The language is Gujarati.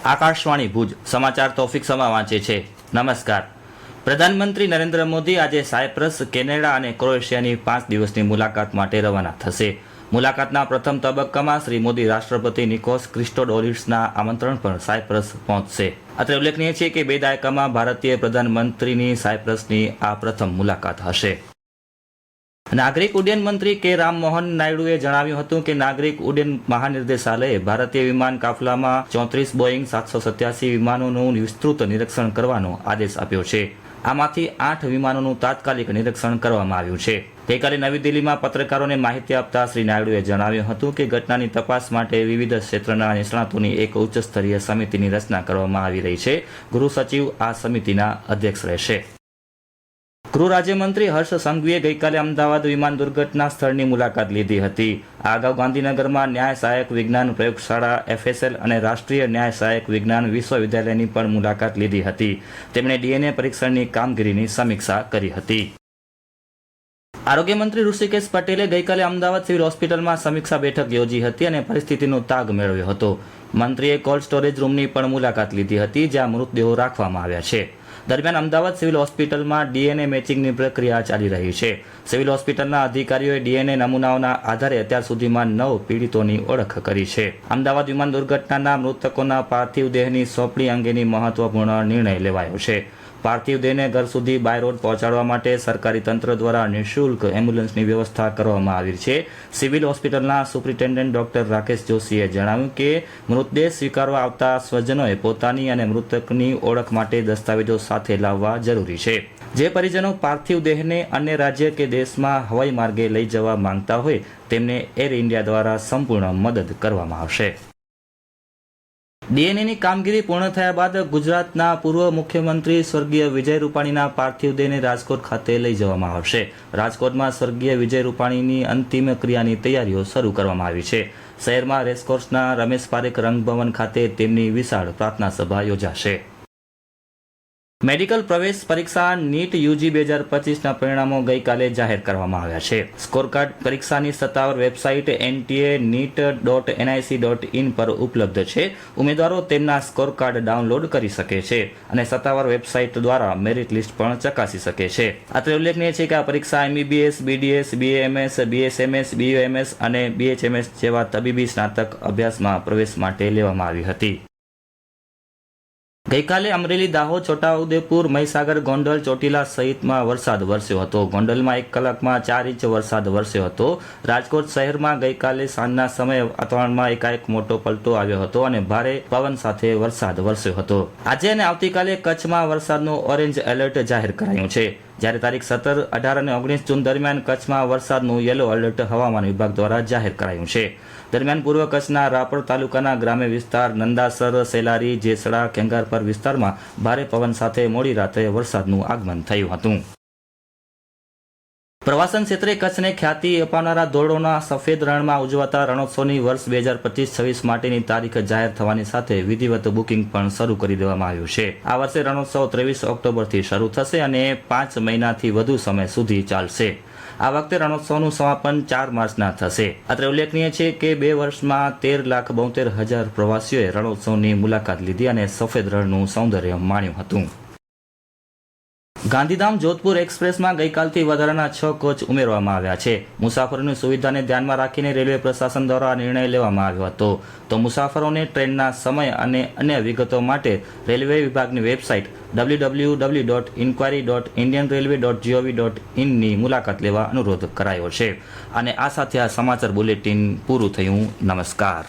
આકાશવાણી ભુજ સમાચાર તોફિક સમા વાંચે છે। નમસ્કાર। પ્રધાનમંત્રી નરેન્દ્ર મોદી આજે સાયપ્રસ, કેનેડા અને ક્રોએશિયાની 5 દિવસની મુલાકાત માટે રવાના થશે। મુલાકાતના પ્રથમ તબક્કામાં શ્રી મોદી રાષ્ટ્રપતિ નિકોસ ક્રિસ્ટોડોલિસના આમંત્રણ પર સાયપ્રસ પહોંચશે। અત્રે ઉલ્લેખનીય છે કે 2 દાયકામાં ભારતીય પ્રધાનમંત્રીની સાયપ્રસની આ પ્રથમ મુલાકાત હશે। નાગરિક ઉડ્ડયન મંત્રી કે રામમોહન નાયડુએ જણાવ્યું હતું કે નાગરિક ઉડ્ડયન મહાનિર્દેશાલયે ભારતીય વિમાન કાફલામાં 34 બોઈંગ 787 વિમાનોનું વિસ્તૃત નિરીક્ષણ કરવાનો આદેશ આપ્યો છે। આમાંથી 8 વિમાનોનું તાત્કાલિક નિરીક્ષણ કરવામાં આવ્યું છે। ગઈકાલે નવી દિલ્હીમાં પત્રકારોને માહિતી આપતા શ્રી નાયડુએ જણાવ્યું હતું કે ઘટનાની તપાસ માટે વિવિધ ક્ષેત્રના નિષ્ણાતોની એક ઉચ્ચ સ્તરીય સમિતિની રચના કરવામાં આવી રહી છે। ગૃહ સચિવ આ સમિતિના અધ્યક્ષ રહેશે। ગૃહ રાજ્યમંત્રી હર્ષ સંઘવીએ ગઈકાલે અમદાવાદ વિમાન દુર્ઘટના સ્થળની મુલાકાત લીધી હતી। આ અગાઉ ગાંધીનગરમાં ન્યાય સહાયક વિજ્ઞાન પ્રયોગશાળા FSL અને રાષ્ટ્રીય ન્યાય સહાયક વિજ્ઞાન વિશ્વવિદ્યાલયની પણ મુલાકાત લીધી હતી। તેમણે DNA પરીક્ષણની કામગીરીની સમીક્ષા કરી હતી। આરોગ્ય મંત્રી ઋષિકેશ પટેલે ગઈકાલે અમદાવાદ સિવિલ હોસ્પિટલમાં સમીક્ષા બેઠક યોજી હતી અને પરિસ્થિતિનો તાગ મેળવ્યો હતો। મંત્રીએ કોલ્ડ સ્ટોરેજ રૂમની પણ મુલાકાત લીધી હતી, જ્યાં મૃતદેહો રાખવામાં આવ્યા છે। દરમિયાન અમદાવાદ સિવિલ હોસ્પિટલમાં DNA મેચિંગની પ્રક્રિયા ચાલી રહી છે। સિવિલ હોસ્પિટલના અધિકારીઓએ DNA નમૂનાઓના આધારે અત્યાર સુધીમાં 9 પીડિતોની ઓળખ કરી છે। અમદાવાદ વિમાન દુર્ઘટનાના મૃતકોના પાર્થિવ દેહની સોંપણી અંગેની મહત્વપૂર્ણ નિર્ણય લેવાયો છે। પાર્થિવ દેહને ઘર સુધી બાય રોડ પહોંચાડવા માટે સરકારી તંત્ર દ્વારા નિઃશુલ્ક એમ્બ્યુલન્સની વ્યવસ્થા કરવામાં આવી છે। સિવિલ હોસ્પિટલના સુપ્રિન્ટેન્ડન્ટ ડોક્ટર રાકેશ જોશીએ જણાવ્યું કે મૃતદેહ સ્વીકારવા આવતા સ્વજનોએ પોતાની અને મૃતકની ઓળખ માટે દસ્તાવેજો સાથે લાવવા જરૂરી છે। જે પરિજનો પાર્થિવ દેહને અન્ય રાજ્ય કે દેશમાં હવાઈ માર્ગે લઈ જવા માંગતા હોય તેમને એર ઇન્ડિયા દ્વારા સંપૂર્ણ મદદ કરવામાં આવશે। DNAની કામગીરી પૂર્ણ થયા બાદ ગુજરાતના પૂર્વ મુખ્યમંત્રી સ્વર્ગીય વિજય રૂપાણીના પાર્થિવ દેહને રાજકોટ ખાતે લઈ જવામાં આવશે। રાજકોટમાં સ્વર્ગીય વિજય રૂપાણીની અંતિમ ક્રિયાની તૈયારીઓ શરૂ કરવામાં આવી છે। શહેરમાં રેસકોર્સના રમેશ પારેખ રંગભવન ખાતે તેમની વિશાળ પ્રાર્થના સભા યોજાશે। મેડિકલ પ્રવેશ પરીક્ષા નીટ UG 2025ના પરિણામો ગઈકાલે જાહેર કરવામાં આવ્યા છે। સ્કોરકાર્ડ પરીક્ષાની સત્તાવાર વેબસાઇટ nta.nic.in પર ઉપલબ્ધ છે। ઉમેદવારો તેમના સ્કોરકાર્ડ ડાઉનલોડ કરી શકે છે અને સત્તાવાર વેબસાઇટ દ્વારા મેરિટ લિસ્ટ પણ ચકાસી શકે છે। અત્રે ઉલ્લેખનીય છે કે આ પરીક્ષા MBBS, BDS, BAMS, BSMS, BUMS અને BHMS જેવા તબીબી સ્નાતક અભ્યાસમાં પ્રવેશ માટે લેવામાં આવી હતી। ગઈકાલે અમરેલી, દાહોદ, છોટાઉદેપુર, મહીસાગર, ગોંડલ, ચોટીલા સહિતમાં વરસાદ વરસ્યો હતો। ગોંડલમાં 1 કલાકમાં 4 ઇંચ વરસાદ વરસ્યો હતો। રાજકોટ શહેરમાં ગઈકાલે સાંજના સમયે વાતાવરણમાં એકાએક મોટો પલટો આવ્યો હતો અને ભારે પવન સાથે વરસાદ વરસ્યો હતો। આજે અને આવતીકાલે કચ્છમાં વરસાદનું ઓરેન્જ એલર્ટ જાહેર કરાયું છે, જ્યારે તારીખ 17, 18 અને 19 જૂન દરમિયાન કચ્છમાં વરસાદનું યલો એલર્ટ હવામાન વિભાગ દ્વારા જાહેર કરાયું છે। દરમિયાન પૂર્વ કચ્છના રાપર તાલુકાના ગ્રામ્ય વિસ્તાર, નંદાસર, સેલારી, જેસડા, ખેંગારપર વિસ્તારમાં ભારે પવન સાથે મોડી રાત્રે વરસાદનું આગમન થયું હતું। પ્રવાસન ક્ષેત્રે કચ્છને ખ્યાતિ અપાવનારા ધોરડોના સફેદ રણમાં ઉજવાતા રણોત્સવની વર્ષ 2025-26 માટેની તારીખ જાહેર થવાની સાથે વિધિવત બુકિંગ પણ શરૂ કરી દેવામાં આવ્યું છે। આ વર્ષે રણોત્સવ 23 ઓક્ટોબરથી શરૂ થશે અને 5 મહિનાથી વધુ સમય સુધી ચાલશે। આ વખતે રણોત્સવનું સમાપન 4 માર્ચના થશે। અત્રે ઉલ્લેખનીય છે કે 2 વર્ષમાં 13,72,000 પ્રવાસીઓએ રણોત્સવની મુલાકાત લીધી અને સફેદ રણનું સૌંદર્ય માણ્યું હતું। ગાંધીધામ જોધપુર એક્સપ્રેસમાં ગઈકાલથી વધારાના 6 કોચ ઉમેરવામાં આવ્યા છે। મુસાફરોની સુવિધાને ધ્યાનમાં રાખીને રેલવે પ્રશાસન દ્વારા નિર્ણય લેવામાં આવ્યો હતો। તો મુસાફરોને ટ્રેનના સમય અને અન્ય વિગતો માટે રેલવે વિભાગની વેબસાઇટ www.inquiry.indianrailway.gov.in ની મુલાકાત લેવા અનુરોધ કરાયો છે। અને આ સાથે આ સમાચાર બુલેટિન પૂરું થયું। નમસ્કાર।